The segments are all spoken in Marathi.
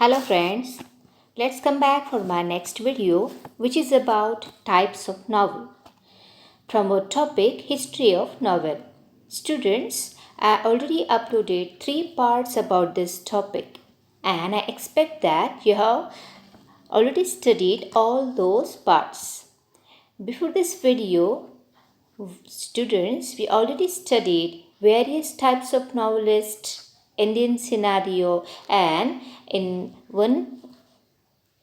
Hello friends, let's come back for my next video which is about types of novel. From our topic History of Novel. Students, I already uploaded 3 parts about this topic and I expect that you have already studied all those parts. Before this video, students, we already studied various types of novelists, Indian scenario, and in one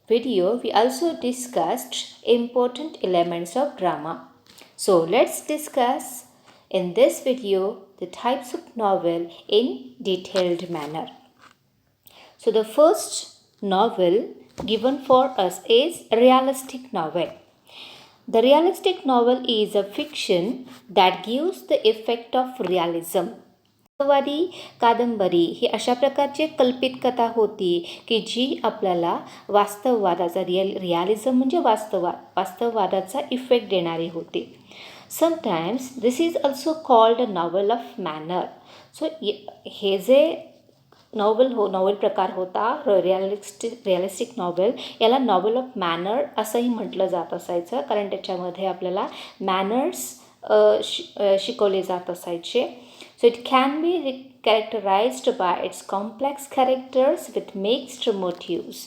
video, we also discussed important elements of drama. So let's discuss in this video the types of novel in detailed manner. So the first novel given for us is realistic novel. The realistic novel is a fiction that gives the effect of realism. वास्तववादी कादंबरी ही अशा प्रकारची कल्पित कथा होती की जी आपल्याला वास्तववादाचा रियालिझम म्हणजे वास्तववादाचा इफेक्ट देणारी होती. Sometimes this is also called a novel of manner. So हे जे नॉवल प्रकार होता रिअलिस्टिक नॉवल, याला नॉवल ऑफ मॅनर असंही म्हटलं जात असायचं, कारण त्याच्यामध्ये आपल्याला मॅनर्स शिकवले जात असायचे. So it can be characterized by its complex characters with mixed motives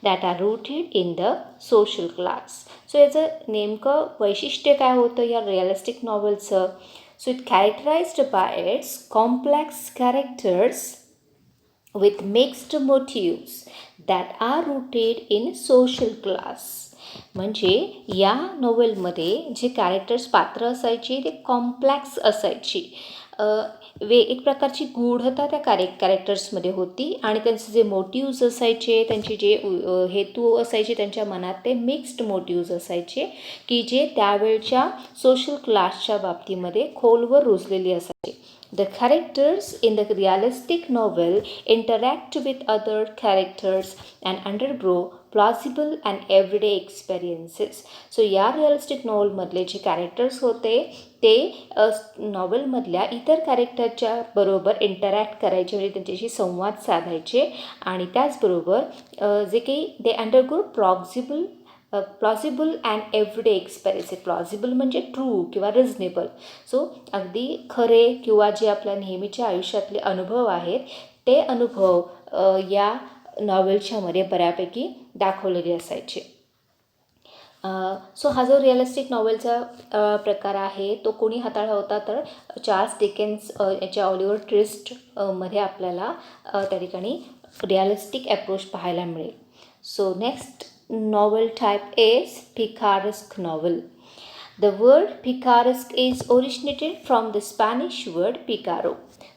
that are rooted in the social class. So याचं नेमकं वैशिष्ट्य काय होतं या realistic नॉवलचं? So it characterized by its complex characters with mixed motives that are rooted in social class. म्हणजे या नोवेलमध्ये जे पात्र असायची ते कॉम्प्लेक्स असायची. एक प्रकारची गूढता त्या कॅरेक्टर्समध्ये होती आणि त्यांचे जे मोटिव्ज असायचे, त्यांचे जे हेतू असायचे त्यांच्या मनात, ते मिक्स्ड मोटिव्ज असायचे की जे त्यावेळच्या सोशल क्लासच्या बाबतीमध्ये खोलवर रुजलेली असायचे. The characters in the realistic novel interact with other characters and undergo plausible and everyday experiences. So या रिअलिस्टिक नॉवलमधले जे कॅरेक्टर्स होते ते नॉवलमधल्या इतर कॅरेक्टरच्या बरोबर इंटरॅक्ट करायचे, म्हणजे त्यांच्याशी संवाद साधायचे आणि त्याचबरोबर जे काही they undergo plausible and everyday experience. Plausible म्हणजे ट्रू किंवा रिझनेबल. सो अगदी खरे किंवा जे आपल्या नेहमीच्या आयुष्यातले अनुभव आहेत ते अनुभव या नॉवेलच्यामध्ये बऱ्यापैकी दाखवलेले असायचे. सो हा जो रिअलिस्टिक नॉवेलचा प्रकार आहे तो कोणी हाताळला होता, तर चार्ल्स डिकेन्स याच्या ऑलिव्हर ट्विस्ट मध्ये आपल्याला त्या ठिकाणी रिअलिस्टिक अप्रोच पाहायला मिळेल. So next novel type is picaresque novel. The word picaresque is originated from the Spanish word picaro.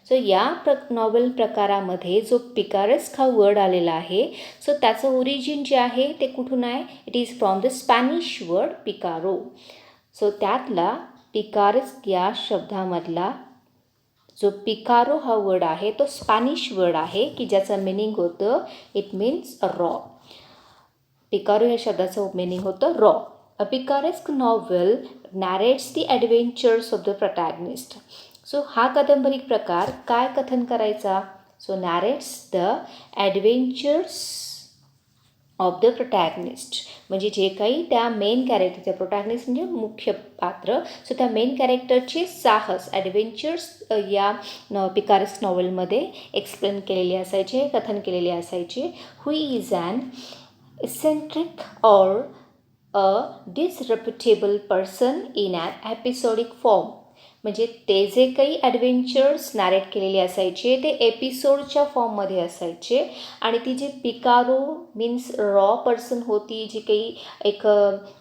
So या नॉवल प्रकारामध्ये जो पिकारेस्क हा वर्ड आलेला आहे, सो त्याचं ओरिजिन जे आहे ते कुठून आहे? It is from the Spanish word picaro. So त्यातला पिकारेस्क या शब्दामधला जो पिकारो हा वर्ड आहे तो स्पॅनिश वर्ड आहे की ज्याचं मिनिंग होतं, इट मीन्स रॉ. पिकारो या शब्दाचं मिनिंग होतं rogue. A picaresque novel narrates the adventures of the protagonist. So हा कादंबरी प्रकार काय कथन करायचा? So narrates the adventures of the protagonist, म्हणजे जे काही त्या मेन कॅरेक्टरच्या प्रोटॅगनिस्ट म्हणजे मुख्य पात्र, सो त्या मेन कॅरेक्टरचे साहस ॲडव्हेंचर्स या पिकारेस्क नॉव्हलमध्ये एक्सप्लेन केलेले असायचे, कथन केलेले असायचे. Who is an eccentric or a disreputable person in an episodic form. म्हणजे ते जे काही ॲडव्हेंचर्स नॅरेट केलेले असायचे ते एपिसोडच्या फॉर्ममध्ये असायचे आणि ती जी पिकारो मीन्स रॉ पर्सन होती, जी काही एक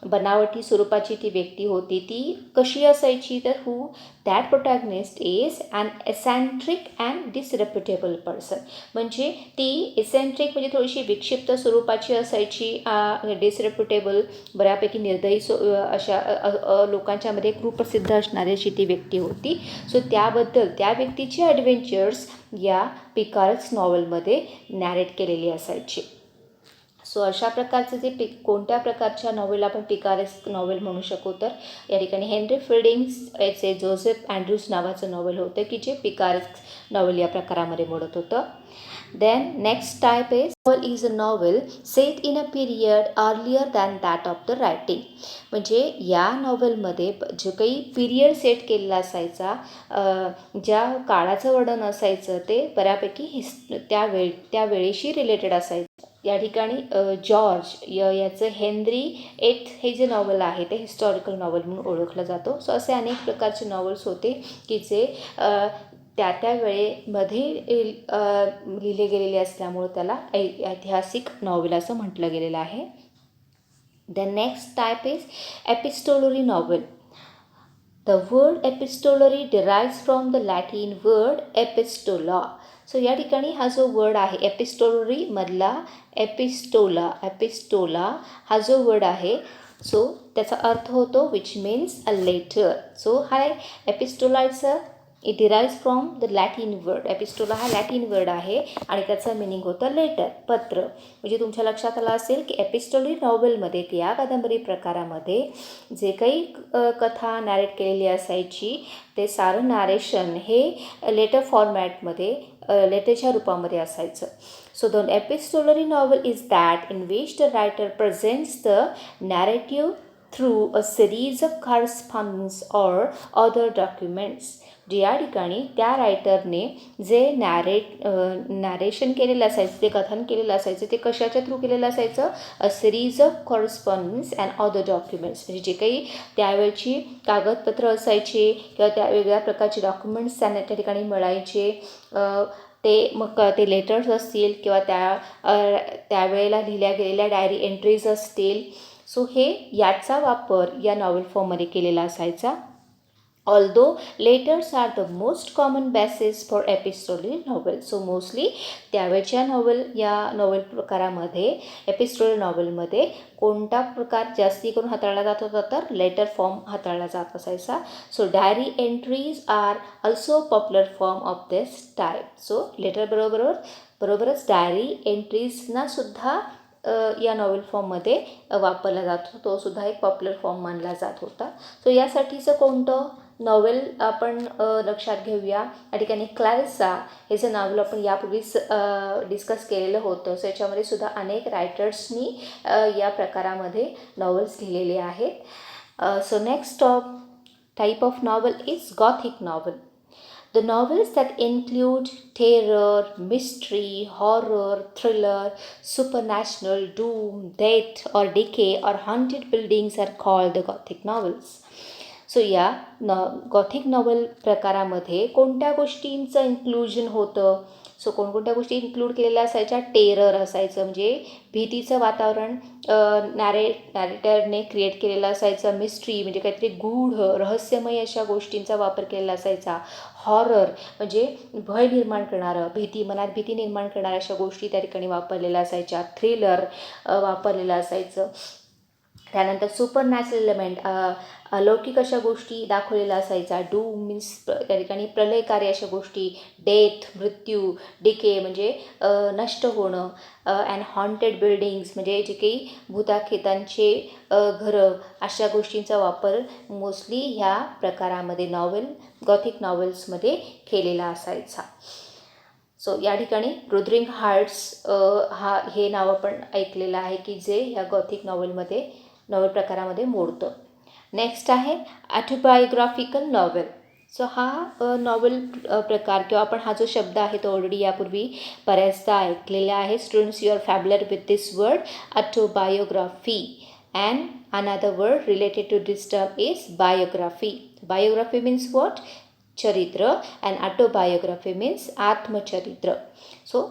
बनावटी स्वरूपाची ती व्यक्ती होती, ती कशी असायची? तर who that protagonist is an eccentric and disreputable person. म्हणजे ती एसेंट्रिक म्हणजे थोडीशी विक्षिप्त स्वरूपाची असायची, डिसरेप्युटेबल बऱ्यापैकी निर्दयी अशा लोकांच्यामध्ये कुप्रसिद्ध असणारी अशी ती व्यक्ती होती. सो त्याबद्दल त्या व्यक्तीचे ॲडव्हेंचर्स या पिकारेस्क नॉवलमध्ये नॅरेट केलेली असायची. सो अशा प्रकारचं जे कोणत्या प्रकारच्या नॉवेल आपण पिकारेस्क नॉवेल म्हणू शकू, तर या ठिकाणी हेनरी फिल्डिंग्स याचे जोसेफ अँड्रूज नावाचं नॉवेल होतं की जे पिकारेस्क नॉवेल या प्रकारामध्ये मोडत होतं. Then next type is novel is a novel set in a period earlier than that of the writing. म्हणजे या नॉवलमध्ये जो काही पिरियड सेट केलेला असायचा, ज्या काळाचं वर्णन असायचं ते बऱ्यापैकी त्या वेळेशी रिलेटेड असायचं. या ठिकाणी जॉर्ज याचं हेनरी एथ हे जे नॉवल आहे ते हिस्टॉरिकल नॉवल म्हणून ओळखलं जातो. सो असे अनेक प्रकारचे नॉवल्स होते की जे त्या वेळेमध्ये लिहिले गेलेले असल्यामुळे त्याला ऐतिहासिक नॉवल असं म्हटलं गेलेलं आहे. The next type is epistolary novel. The word epistolary derives from the Latin word epistola. So या ठिकाणी हा जो वर्ड आहे एपिस्टोलरी मधला एपिस्टोला हा जो वर्ड आहे सो त्याचा अर्थ होतो which means a letter. So हा एपिस्टोलाचा it derives from the Latin word. Epistola हा लॅटिन वर्ड आहे आणि त्याचं मिनिंग होतं लेटर, पत्र. म्हणजे तुमच्या लक्षात आलं असेल की एपिस्टोलरी नॉवलमध्ये या कादंबरी प्रकारामध्ये जे काही कथा नॅरेट केलेली असायची ते सारं नॅरेशन हे लेटर फॉर्मॅटमध्ये लेटरच्या रूपामध्ये असायचं. So the epistolary novel is that in which the writer presents the narrative through a series of correspondence or other documents. जे या ठिकाणी त्या रायटरने जे नॅरेशन केलेलं असायचं, ते कथन केलेलं असायचं, ते कशाच्या थ्रू केलेलं असायचं? A series of correspondence and other documents. म्हणजे जे काही त्यावेळची कागदपत्र असायचे किंवा त्या वेगळ्या प्रकारचे डॉक्युमेंट्स त्यांना त्या ठिकाणी मिळायचे, ते मग ते लेटर्स असतील किंवा त्यावेळेला लिहिल्या गेलेल्या डायरी एंट्रीज असतील. सो हे याचा वापर या नॉवल फॉर्ममध्ये केलेला असायचा. Although letters are the most common basis for epistolary novel. So mostly त्यावेळच्या या नॉवल प्रकारामध्ये एपिस्टोलरी नॉवलमध्ये कोणता प्रकार जास्ती करून हाताळला जात होता तर लेटर फॉर्म हाताळला जात असायचा. So diary entries are also popular form of this type. So letter बरोबरच डायरी एंट्रीजना सुद्धा या नॉवल फॉर्ममध्ये वापरला जातो. तो सुद्धा एक पॉप्युलर फॉर्म मानला जात होता. सो यासाठीचं कोणतं नॉवेल आपण लक्षात घेऊया. या ठिकाणी क्लॅरिसा हे जे नॉवेल आपण यापूर्वीच डिस्कस केलेलं होतं. सो याच्यामध्ये सुद्धा अनेक रायटर्सनी या प्रकारामध्ये नॉवेल्स लिहिलेले आहेत. So next type of novel is Gothic novel. The novels that include terror, mystery, horror, thriller, supernatural, doom, death or decay or haunted buildings are called the Gothic novels. So या गॉथिक नॉवल प्रकारामध्ये कोणत्या गोष्टींचं इन्क्लुजन होतं? सो कोणकोणत्या गोष्टी इन्क्लूड केलेल्या असायच्या? टेरर असायचं, म्हणजे भीतीचं वातावरण नॅरेटरने क्रिएट केलेलं असायचं. मिस्ट्री म्हणजे काहीतरी गूढ रहस्यमय अशा गोष्टींचा वापर केलेला असायचा. हॉरर म्हणजे भय निर्माण करणारं, मनात भीती निर्माण करणाऱ्या अशा गोष्टी त्या ठिकाणी वापरलेल्या असायच्या. थ्रिलर वापरलेलं असायचं. त्यानंतर सुपर नॅचरल एलिमेंट अलौकिक अशा गोष्टी दाखवलेल्या असायचा. डूम मीन्स त्या ठिकाणी प्रलयकारी अशा गोष्टी. डेथ मृत्यू. डिके म्हणजे नष्ट होणं. अँड हॉन्टेड बिल्डिंग्स म्हणजे जे काही भूताखेतांचे घरं अशा गोष्टींचा वापर मोस्टली ह्या प्रकारामध्ये गॉथिक नॉवेल्समध्ये केलेला असायचा. सो या ठिकाणी रुद्रिंग हार्ट्स हे नाव आपण ऐकलेलं आहे की जे ह्या गॉथिक नॉवल प्रकारामध्ये मोडतं. नेक्स्ट आहे ऑटोबायोग्राफिकल नॉवेल. सो हा नॉवल प्रकार किंवा आपण हा जो शब्द आहे तो ऑलरेडी यापूर्वी बऱ्याचदा ऐकलेला आहे. Students you are familiar with this word autobiography and another word related to this term is biography. Biography means what? चरित्र. अँड ऑटोबायोग्राफी मीन्स आत्मचरित्र. सो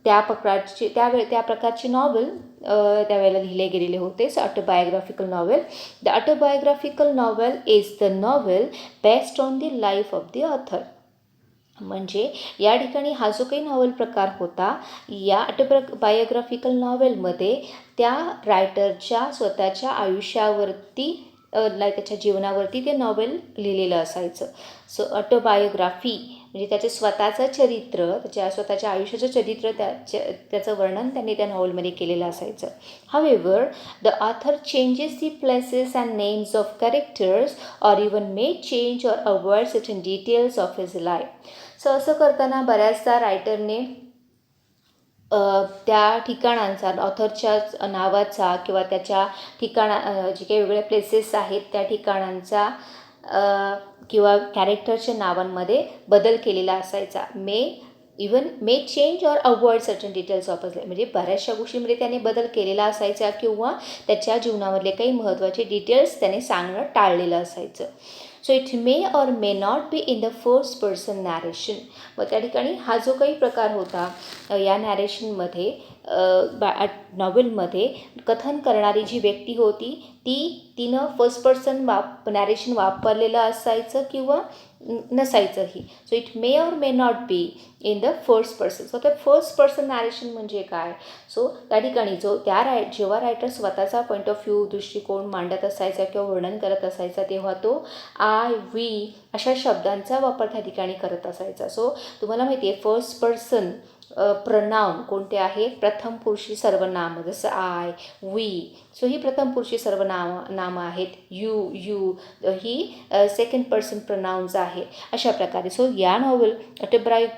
त्या प्रकारची नॉवल त्यावेळेला लिहिले गेलेले होते. So autobiographical novel. The autobiographical novel is the novel based on the life of the author. म्हणजे या ठिकाणी हा जो काही नॉवल प्रकार होता या ऑटोबायोग्राफिकल नॉवेलमध्ये त्या रायटरच्या स्वतःच्या आयुष्यावरती त्याच्या जीवनावरती ते नॉवेल लिहिलेलं असायचं. सो ऑटोबायोग्राफी म्हणजे त्याचे स्वतःचं चरित्र, त्याच्या स्वतःच्या आयुष्याचं चरित्र त्याचं वर्णन त्यांनी त्या नॉवलमध्ये केलेलं असायचं. However the author changes the places and names of characters or even may change or avoid certain details of his life. So असं करताना बऱ्याचदा रायटरने त्या ठिकाणांचा, ऑथरच्या नावाचा किंवा त्याच्या जे काही वेगवेगळ्या प्लेसेस आहेत त्या ठिकाणांचा किंवा कॅरेक्टरच्या नावांमध्ये बदल केलेला असायचा. मे change or avoid certain details of म्हणजे बऱ्याचशा गोष्टींमध्ये त्याने बदल केलेला असायचा किंवा त्याच्या जीवनामधले काही महत्त्वाचे डिटेल्स त्याने सांगणं टाळलेलं असायचं. So it may or may not be in the first person narration. मग त्या ठिकाणी हा जो काही प्रकार होता या नॅरेशनमध्ये नॉवेलमध्ये कथन करणारी जी व्यक्ती होती तिनं फर्स्ट पर्सन नॅरेशन वापरलेलं असायचं किंवा नसायचंही. So it may or may not be in the first person. So तर फर्स्ट पर्सन नॅरेशन म्हणजे काय? सो त्या ठिकाणी जेव्हा रायटर स्वतःचा पॉईंट ऑफ व्ह्यू, दृष्टिकोन मांडत असायचा किंवा वर्णन करत असायचा तेव्हा तो आय, वी अशा शब्दांचा वापर त्या ठिकाणी करत असायचा. सो तुम्हाला माहिती आहे फर्स्ट पर्सन प्रनाउन कोणते आहेत? प्रथम पुरुषी सर्वनाम जसं आय, वी. सो ही प्रथम पुरुषी सर्वनामं आहेत. You he second person pronouns आहे. अशा प्रकारे सो या नॉवल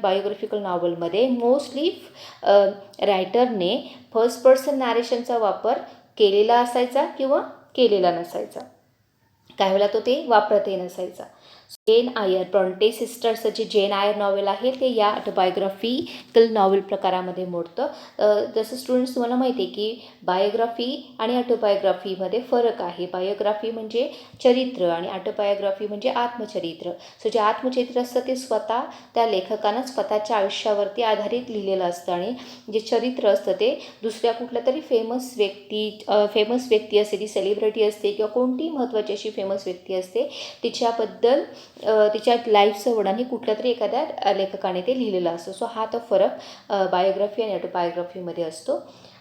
बायोग्राफिकल नॉवलमध्ये मोस्टली रायटरने फर्स्ट पर्सन नॅरेशनचा वापर केलेला असायचा किंवा केलेला नसायचा. काही वेळेला तो ते वापरतही नसायचा. जेन आयर, ब्रॉन्टे सिस्टर्सचं जे जेन आयर नॉवेल आहे ते या ऑटोबायोग्राफिकल नॉवेल प्रकारामध्ये मोडतं. जसं स्टुडंट्स तुम्हाला माहिती आहे की बायोग्राफी आणि ऑटोबायोग्राफीमध्ये फरक आहे. बायोग्राफी म्हणजे चरित्र आणि ऑटोबायोग्राफी म्हणजे आत्मचरित्र. सो जे आत्मचरित्र असतं ते स्वतः त्या लेखकानं स्वतःच्या आयुष्यावरती आधारित लिहिलेलं असतं आणि जे चरित्र असतं ते दुसऱ्या कुठल्या तरी फेमस व्यक्ती असते, ती सेलिब्रिटी असते किंवा कोणतीही महत्त्वाची अशी फेमस व्यक्ती असते तिच्याबद्दल तिच्या लाईफचं वर्णन हे कुठल्या तरी एखाद्या लेखकाने ते लिहिलेलं असतं. सो हा तो फरक बायोग्राफी आणि ऑटोबायोग्राफीमध्ये असतो.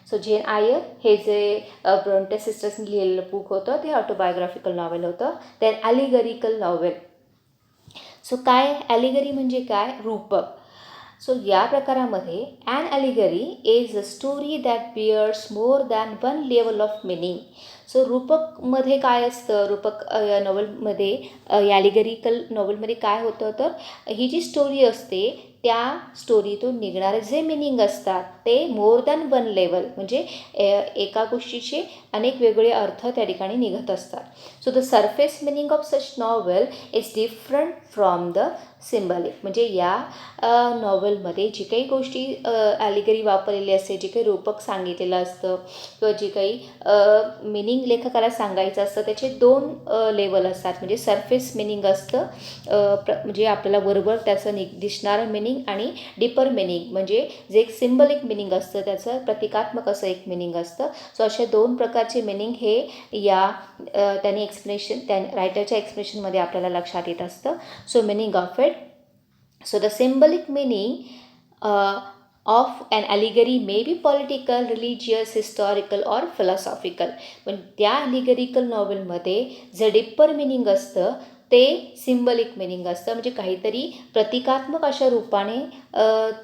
सो जेन आयर हे जे ब्रॉन्टे सिस्टर्सनी लिहिलेलं बुक होतं ते ऑटोबायोग्राफिकल नॉवेल होतं. Then allegorical novel. सो काय ॲलिगरी म्हणजे काय? रूपक. सो या प्रकारामध्ये an allegory is a story that bears more than one level of meaning. So रूपकमध्ये काय असतं? रूपक या नॉवलमध्ये या ॲलिगरिकल नॉवलमध्ये काय होतं तर ही जी स्टोरी असते त्या स्टोरीतून निघणारे जे मिनिंग असतात ते मोर दॅन वन लेवल म्हणजे एका गोष्टीचे अनेक वेगवेगळे अर्थ त्या ठिकाणी निघत असतात. So the surface meaning of such novel is different from the symbolic. म्हणजे या नॉवलमध्ये जी काही गोष्टी ॲलिगरी वापरलेली असते, जे काही रूपक सांगितलेलं असतं किंवा जे काही मिनिंग लेखकाला सांगायचं असतं त्याचे दोन लेवल असतात. म्हणजे सरफेस मिनिंग असतं म्हणजे आपल्याला बरोबर त्याचं दिसणारं मिनिंग आणि डीपर मिनिंग म्हणजे जे एक सिम्बॉलिक मिनिंग असतं त्याचं प्रतिकात्मक असं एक मिनिंग असतं. सो असे दोन प्रकारचे मिनिंग हे या रायटरच्या एक्सप्रेशनमध्ये आपल्याला लक्षात येत असतं. So meaning of it. So the symbolic meaning of an allegory may be political, religious, historical or philosophical. पण त्या ॲलिगरिकल नॉवेलमध्ये जे डिपर मिनिंग असतं ते सिम्बॉलिक मिनिंग असतं म्हणजे काहीतरी प्रतिकात्मक अशा रूपाने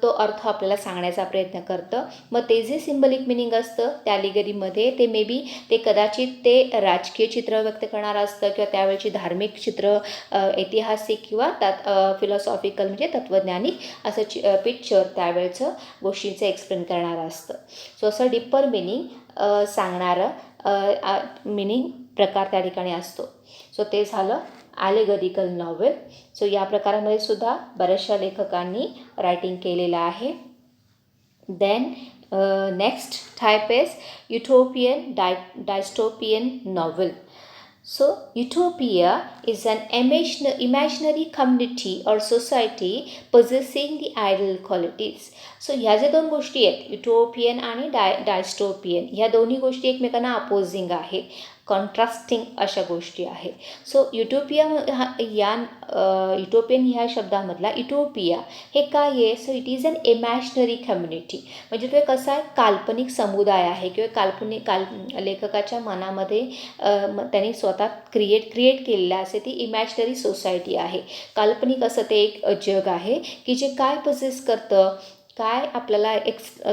तो अर्थ आपल्याला सांगण्याचा प्रयत्न करतं. मग ते जे सिम्बॉलिक मिनिंग असतं त्या ॲलिगरीमध्ये ते मे बी कदाचित ते राजकीय चित्र व्यक्त करणारं असतं किंवा त्यावेळची धार्मिक चित्र, ऐतिहासिक किंवा त्यात फिलॉसॉफिकल म्हणजे तत्त्वज्ञानिक असं पिक्चर त्यावेळचं गोष्टींचं एक्सप्लेन करणारं असतं. सो असं डिपर मिनिंग सांगणारं मिनिंग प्रकार त्या ठिकाणी असतो. सो ते झालं ॲलिगरिकल नॉवेल. सो या प्रकारामध्ये सुद्धा बऱ्याचशा लेखकांनी रायटिंग केलेलं आहे. Then next type is utopian dystopian novel. So, utopia is an imaginary community or society possessing the ideal qualities. So ह्या ज्या दोन गोष्टी आहेत युटोपियन आणि डायस्टोपियन ह्या दोन्ही गोष्टी एकमेकांना अपोजिंग आहे, कॉन्ट्रास्टिंग अशा गोष्टी आहेत. सो युटोपियन ह्या शब्दामधला युटोपिया हे काय आहे? So it is an imaginary community म्हणजे तो एक असा काल्पनिक समुदाय आहे किंवा लेखकाच्या मनामध्ये त्यांनी स्वतः क्रिएट केलेलं असे ती इमॅजिनरी सोसायटी आहे. काल्पनिक असं ते एक जग आहे की जे काय पोसेस करतं, काय आपल्याला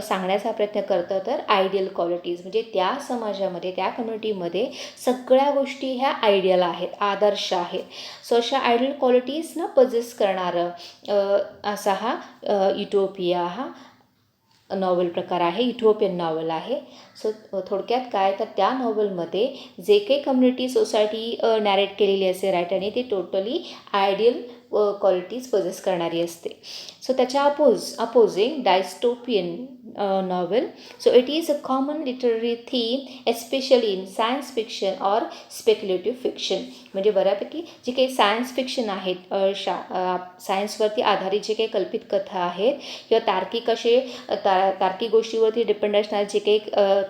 सांगण्याचा प्रयत्न करतं तर आयडियल क्वालिटीज म्हणजे त्या समाजामध्ये त्या कम्युनिटीमध्ये सगळ्या गोष्टी ह्या आयडियल आहेत, आदर्श आहेत. सो अशा आयडियल क्वालिटीजना पोजेस करणारं असा हा युटोपिया हा नॉवल प्रकार आहे, युटोपियन नॉवल आहे. सो थोडक्यात काय तर त्या नॉवलमध्ये जे काही कम्युनिटी सोसायटी नॅरेट केलेली असते रायटरने ती टोटली आयडियल क्वालिटीज पजेस करणारी असते. सो त्याच्या opposing dystopian novel. So it is a common literary theme especially in science fiction or speculative fiction. म्हणजे बऱ्यापैकी जे काही सायन्स फिक्शन आहेत, सायन्सवरती आधारित जे काही कल्पित कथा आहेत किंवा तार्किक असे तार्किक गोष्टीवरती डिपेंड असणारे जे काही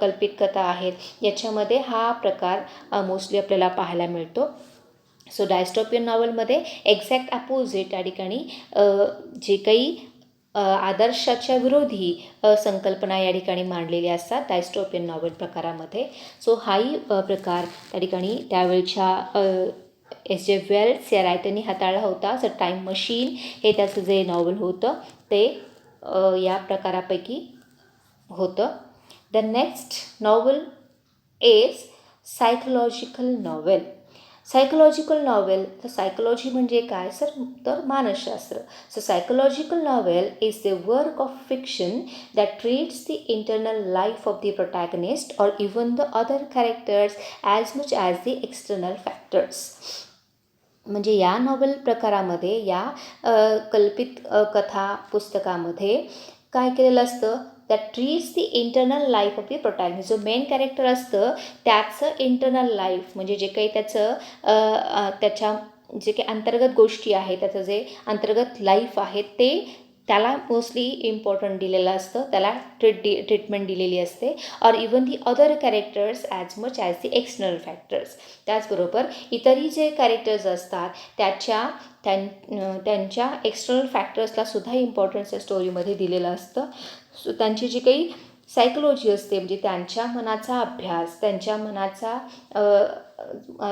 कल्पित कथा आहेत याच्यामध्ये हा प्रकार मोस्टली आपल्याला पाहायला मिळतो. सो डायस्टोपियन नॉवलमध्ये एक्झॅक्ट अपोजिट त्या ठिकाणी जे काही आदर्शाच्या विरोधी संकल्पना या ठिकाणी मांडलेल्या असतात डायस्टोपियन नॉवल प्रकारामध्ये. सो हाही प्रकार त्या ठिकाणी त्यावेळच्या एस जे वेल्स या रायटरनी हाताळला होता. सो टाईम मशीन हे त्याचं जे नॉवल होतं ते या प्रकारापैकी होतं. The next novel is psychological novel. Psychological novel, तर सायकोलॉजी म्हणजे काय सर, तर मानसशास्त्र. So psychological novel is the work of fiction that treats the internal life of the protagonist और even the other characters as much as the external factors. म्हणजे या नॉवेल प्रकारामध्ये या कल्पित कथा पुस्तकामध्ये काय केलेलं असतं, that treats the internal life of the protagonist. जो मेन कॅरेक्टर असतं त्याचं इंटरनल लाईफ म्हणजे जे काही त्याचं त्याच्या जे काही अंतर्गत गोष्टी आहेत, त्याचं जे अंतर्गत लाईफ आहे ते त्याला मोस्टली इम्पॉर्टंट दिलेलं असतं, त्याला ट्रीटमेंट दिलेली असते. और even the other characters as much as the external factors. त्याचबरोबर इतरही जे कॅरेक्टर्स असतात त्यांच्या एक्सटर्नल फॅक्टर्सला सुद्धा इम्पॉर्टन्स या स्टोरीमध्ये दिलेलं असतं. सो त्यांची जी काही सायकोलॉजी असते म्हणजे त्यांच्या मनाचा अभ्यास, त्यांच्या मनाचा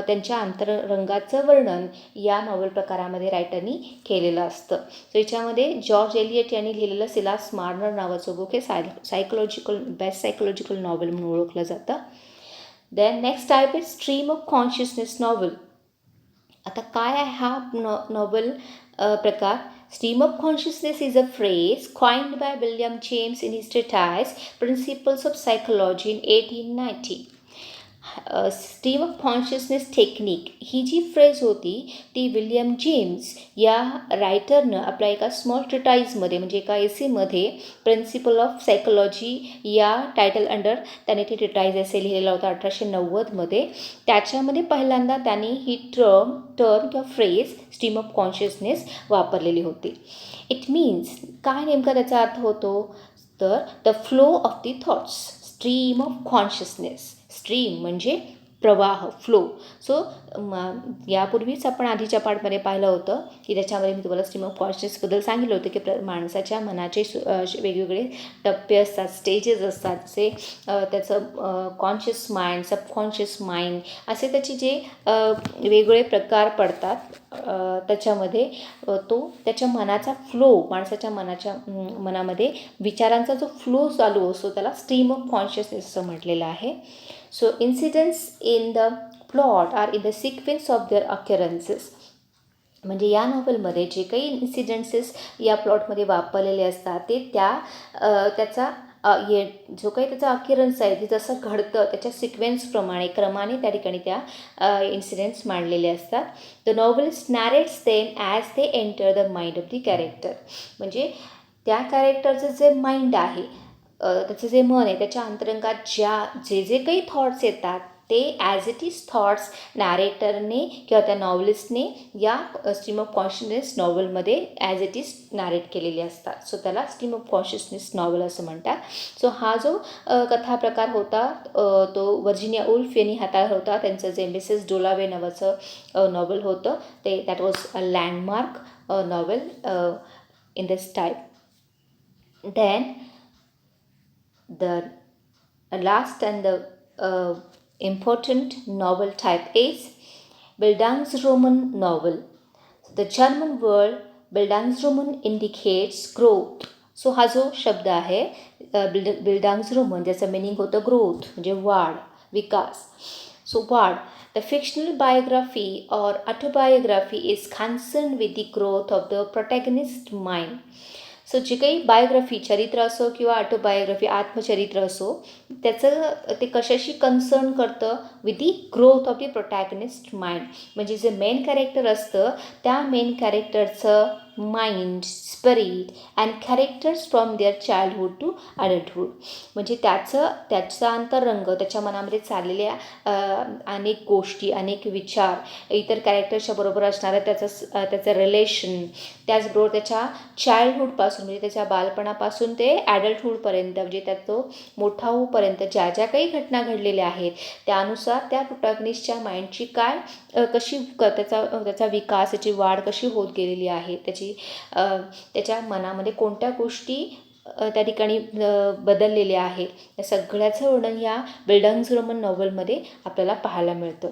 त्यांच्या अंतरंगाचं वर्णन या नॉवल प्रकारामध्ये रायटरनी केलेलं असतं. सो याच्यामध्ये जॉर्ज एलियट यांनी लिहिलेलं सिलास मार्नर नावाचं बुक हे बेस्ट सायकोलॉजिकल नॉवल म्हणून ओळखलं जातं. Then next type is stream of consciousness novel. आता काय आहे हा नॉवल प्रकार. Stream of consciousness is a phrase coined by William James in his treatise Principles of Psychology in 1890. Stream of consciousness technique ही जी फ्रेज होती ती विल्यम जेम्स या रायटरनं आपल्या एका स्मॉल ट्रिटाईजमध्ये म्हणजे एका एसेमध्ये प्रिन्सिपल ऑफ सायकोलॉजी या टायटल अंडर त्याने ते ट्रिटाईज एसे लिहिलेला होता 1890मध्ये. त्याच्यामध्ये पहिल्यांदा त्यांनी ही टर्म किंवा फ्रेज स्ट्रीम ऑफ कॉन्शियसनेस वापरलेली होती. इट मीन्स काय नेमका त्याचा अर्थ होतो तर the flow of the thoughts. Stream of consciousness, stream म्हणजे प्रवाह, फ्लो. सो यापूर्वीच आपण आधीच्या पार्टमध्ये पाहिलं होतं की त्याच्यामध्ये मी तुम्हाला स्ट्रीम ऑफ कॉन्शियसबद्दल सांगितलं होतं की माणसाच्या मनाचे वेगवेगळे टप्पे असतात, स्टेजेस असतात. जे त्याचं कॉन्शियस माइंड, सबकॉन्शियस माइंड असे त्याचे जे वेगवेगळे प्रकार पडतात त्याच्यामध्ये तो त्याच्या मनाचा फ्लो, माणसाच्या मनामध्ये विचारांचा जो फ्लो चालू असतो त्याला स्ट्रीम ऑफ कॉन्शियसनेस असं म्हटलेलं आहे. So incidents in the plot are in the sequence of their occurrences. म्हणजे या नॉव्हेलमध्ये जे काही इन्सिडेंसेस या प्लॉटमध्ये वापरलेले असतात ते त्याचा जो काही त्याचा अकिरन्स आहे ते जसं घडतं त्याच्या सिक्वेन्सप्रमाणे क्रमाने त्या ठिकाणी त्या इन्सिडेंट्स मांडलेले असतात. The novelist narrates them as they enter the mind of the character. म्हणजे त्या कॅरेक्टरचं जे माइंड आहे, त्याचं जे मन आहे त्याच्या अंतरंगात जे काही थॉट्स येतात ते ॲज इट इज थॉट्स नॅरेटरने किंवा त्या नॉवलिस्टने या स्ट्रीम ऑफ कॉन्शियसनेस नॉवलमध्ये ॲज इट इज नॅरेट केलेले असतात. सो त्याला स्ट्रीम ऑफ कॉन्शियसनेस नॉवल असं म्हणतात. सो हा जो कथा प्रकार होता तो वर्जिनिया वुल्फ यांनी हाताळला होता. त्यांचं जे मिसेस डोलावे नावाचं नॉवल होतं ते that was a landmark novel in this type. Then the last and the important novel type is Bildungsroman novel. The German word Bildungsroman indicates growth. So हा जो शब्द आहे Bildungsroman ज्याचं मिनिंग होतं ग्रोथ म्हणजे वाढ, विकास. So वाढ. The fictional biography or autobiography is concerned with the growth of the protagonist's mind. So जे काही बायोग्राफी चरित्र असो किंवा ऑटोबायोग्राफी आत्मचरित्र असो, त्याचं ते कशाशी कन्सर्न करतं, with the growth of the protagonist mind. म्हणजे जे मेन कॅरेक्टर असतं त्या मेन कॅरेक्टरचं mind, spirit and characters from their childhood to adulthood. म्हणजे त्याचा अंतरंग, त्याच्या मनामध्ये चाललेल्या अनेक गोष्टी, अनेक विचार, इतर कॅरेक्टरच्या बरोबर असणारं त्याचं रिलेशन, त्याचबरोबर त्याच्या चाइल्डहूडपासून म्हणजे त्याच्या बालपणापासून ते ॲडल्टहूडपर्यंत, म्हणजे तो मोठा होऊपर्यंत ज्या ज्या काही घटना घडलेल्या आहेत त्यानुसार त्या प्रोटॅगनिस्टच्या माइंडची कशी त्याचा विकास, त्याची वाढ कशी होत गेलेली आहे, त्याच्या मनामध्ये कोणत्या गोष्टी त्या ठिकाणी बदललेल्या आहेत, या सगळ्याचं वर्णन या बिल्डन्सरोमन नॉव्हलमध्ये आपल्याला पाहायला मिळतं.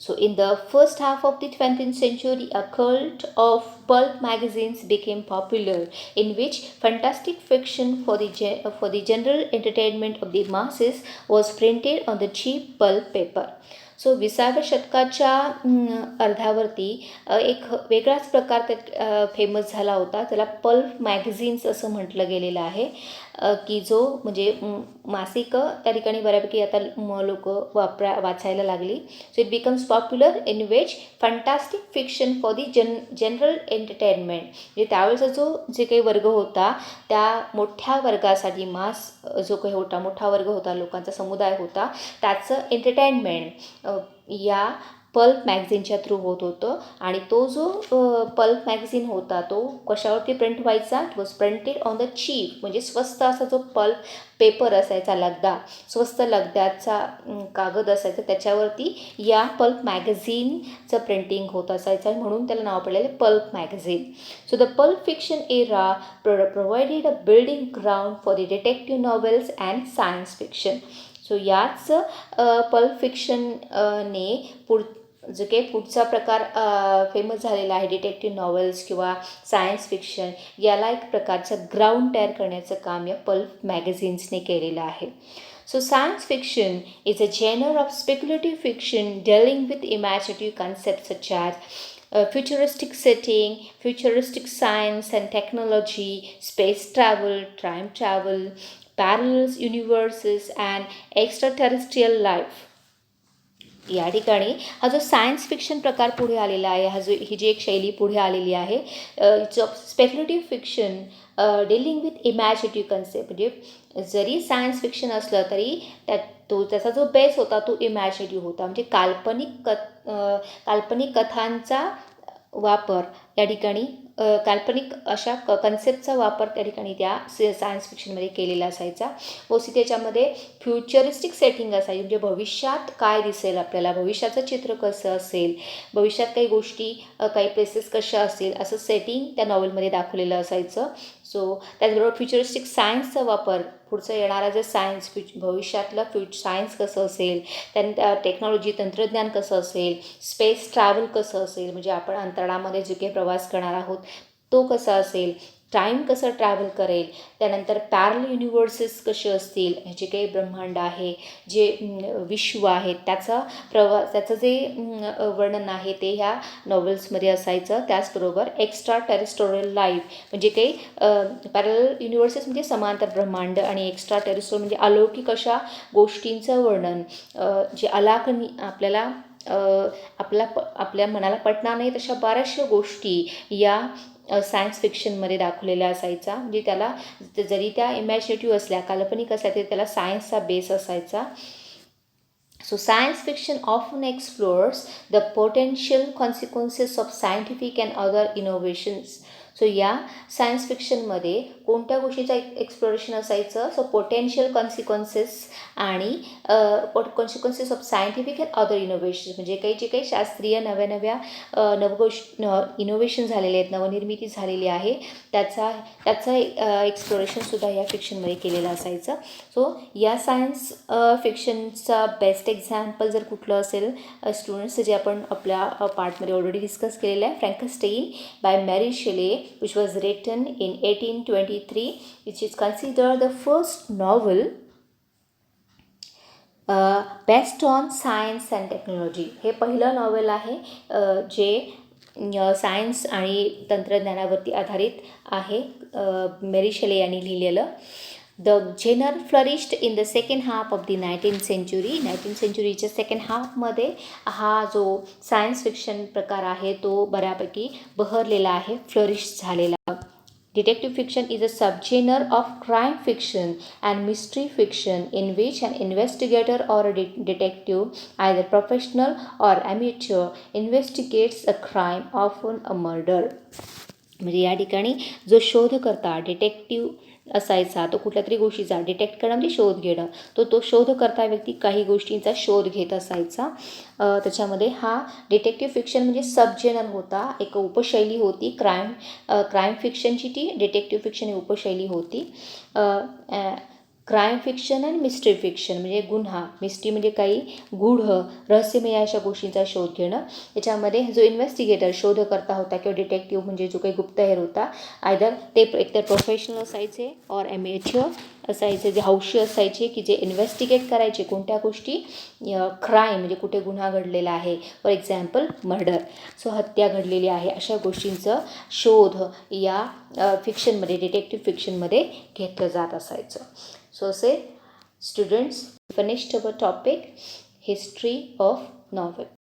So in the first half of the 20th century, a cult of pulp magazines became popular, in which fantastic fiction for the general entertainment of the masses was printed on the cheap pulp paper. So 20व्या शतकाच्या अर्ध्यावरती एक वेगळाच प्रकार त्यात फेमस झाला होता, त्याला पल्प मॅगझिन्स असं म्हटलं गेलेलं आहे, की जो म्हणजे मासिक त्या ठिकाणी बऱ्यापैकी आता लोक वाचायला लागली. So it becomes popular in which fantastic fiction for the general entertainment. म्हणजे त्यावेळेचा जे काही वर्ग होता त्या मोठ्या वर्गासाठी, जो काही मोठा वर्ग होता, लोकांचा समुदाय होता, त्याचं एंटरटेनमेंट या पल्प मॅगझिनच्या थ्रू होत होतं. आणि तो जो पल्प मॅगझिन होता तो कशावरती प्रिंट व्हायचा, it was printed on the cheap, म्हणजे स्वस्त असा जो पल्प पेपर असायचा, लगदा, स्वस्त लगद्याचा कागद असायचा, त्याच्यावरती या पल्प मॅगझिनचं प्रिंटिंग होत असायचं, म्हणून त्याला नाव पडलेलं pulp magazine. So the pulp fiction era provided a building ground for the detective novels and science fiction. So याच पल्प फिक्शनने जो काही पुढचा प्रकार फेमस झालेला आहे, डिटेक्टिव्ह नॉवेल्स किंवा सायन्स फिक्शन, याला एक प्रकारचं ग्राउंड तयार करण्याचं काम या पल्प मॅगझिन्सने केलेलं आहे. So science fiction is a genre of speculative fiction dealing with imaginative concepts such as futuristic setting, futuristic science and technology, space travel, time travel, parallel universes and extraterrestrial life. या ठिकाणी हा जो सायन्स फिक्शन प्रकार पुढे आलेला आहे, ही जी एक शैली पुढे आलेली आहे, speculative fiction dealing with imaginative concept. म्हणजे जरी सायन्स फिक्शन असलं तरी त्याचा जो बेस होता तो इमॅजिनेटिव्ह होता, म्हणजे काल्पनिक कथांचा वापर या ठिकाणी, काल्पनिक अशा कन्सेप्टचा वापर त्या ठिकाणी त्या सायन्स फिक्शनमध्ये केलेला असायचा. मोस्टली त्याच्यामध्ये फ्युचरिस्टिक सेटिंग असायची, म्हणजे भविष्यात काय दिसेल आपल्याला, भविष्याचं चित्र कसं असेल, भविष्यात काही गोष्टी, काही प्लेसेस कशा असतील, असं सेटिंग त्या नॉवेलमध्ये दाखवलेलं असायचं. सो त्याचबरोबर फ्युचरिस्टिक सायन्सचा वापर, पुढचं येणारा जे सायन्स, भविष्यातलं सायन्स कसं असेल, त्यानंतर टेक्नॉलॉजी, तंत्रज्ञान कसं असेल, स्पेस ट्रॅव्हल कसं असेल, म्हणजे आपण अंतराळामध्ये जे काही प्रवास करणार आहोत तो कसा असेल, टाईम कसं ट्रॅव्हल करेल, त्यानंतर पॅरल युनिव्हर्सेस कसे असतील, जे काही ब्रह्मांड आहे, जे विश्व आहे, त्याचं जे वर्णन आहे ते ह्या नॉवेल्समध्ये असायचं. त्याचबरोबर एक्स्ट्रा टेरिस्टोरियल लाईफ, म्हणजे काही पॅरल युनिव्हर्सेस म्हणजे समांतर ब्रह्मांड, आणि एक्स्ट्रा टेरिस्टोरियल म्हणजे अलौकिक अशा गोष्टींचं वर्णन, जे आपल्याला आपल्या मनाला पटणार नाही तशा बऱ्याचशा गोष्टी या सायन्स फिक्शनमध्ये दाखवलेल्या असायचा. म्हणजे त्याला जरी त्या इमॅजिनेटिव्ह असल्या, काल्पनिक असल्या, तरी त्याला सायन्सचा बेस असायचा. So science fiction often explores the potential consequences of scientific and other innovations. So या सायन्स फिक्शनमध्ये कोणत्या गोष्टीचं एक्सप्लोरेशन असायचं, सो पोटेन्शियल कॉन्सिक्वन्सेस आणि consequences of scientific and other innovations, म्हणजे जे काही शास्त्रीय नव्या इनोव्हेशन झालेले आहेत, नवनिर्मिती झालेली आहे, त्याचं एक्सप्लोरेशनसुद्धा या फिक्शनमध्ये केलेलं असायचं. सो या सायन्स फिक्शनचा बेस्ट एक्झाम्पल जर कुठलं असेल स्टुडंट्स, जे आपण आपल्या पार्टमध्ये ऑलरेडी डिस्कस केलेलं आहे, फ्रँकनस्टाईन बाय मॅरी शेले, which was written in 1823, which is considered the first novel based on science and technology. हे पहिलं नॉवेल आहे जे सायन्स आणि तंत्रज्ञानावरती आधारित आहे. मेरी शेले यांनी लिहिलेलं. The genre flourished in the second half of the 19th century. 19th सेंचुरीच्या सेकंड हाफमध्ये हा जो सायन्स फिक्शन प्रकार आहे तो बऱ्यापैकी बहरलेला आहे, फ्लरिश झालेला. Detective fiction is a subgenre of crime fiction and mystery fiction in which an investigator or a detective, either professional or amateur, investigates a crime, often a murder. म्हणजे या ठिकाणी जो शोधकर्ता डिटेक्टिव्ह असायचा तो कुठल्या तरी गोष्टीचा डिटेक्ट करणं म्हणजे शोध घेणं, तो शोधकर्ता व्यक्ती काही गोष्टींचा शोध घेत असायचा. त्याच्यामध्ये हा डिटेक्टिव्ह फिक्शन म्हणजे सबजेनर होता, एक उपशैली होती. क्राईम फिक्शनची ती डिटेक्टिव्ह फिक्शन ही उपशैली होती. क्राईम फिक्शन आणि मिस्ट्री फिक्शन म्हणजे गुन्हा, मिस्ट्री म्हणजे काही गूढ रहस्यमय अशा गोष्टींचा शोध घेणं. याच्यामध्ये जो इन्व्हेस्टिगेटर शोधकर्ता होता किंवा डिटेक्टिव्ह म्हणजे जो काही गुप्तहेर होता, आयदर ते एकतर प्रोफेशनल असायचे और एमेच्युअर असायचे, जे हौशी असायचे की जे इन्व्हेस्टिगेट करायचे कोणत्या गोष्टी, क्राईम म्हणजे कुठे गुन्हा घडलेला आहे, फॉर एक्झाम्पल मर्डर, सो हत्या घडलेली आहे, अशा गोष्टींचं शोध या फिक्शनमध्ये डिटेक्टिव्ह फिक्शनमध्ये घेतलं जात असायचं. So say students, finished our topic history of novel.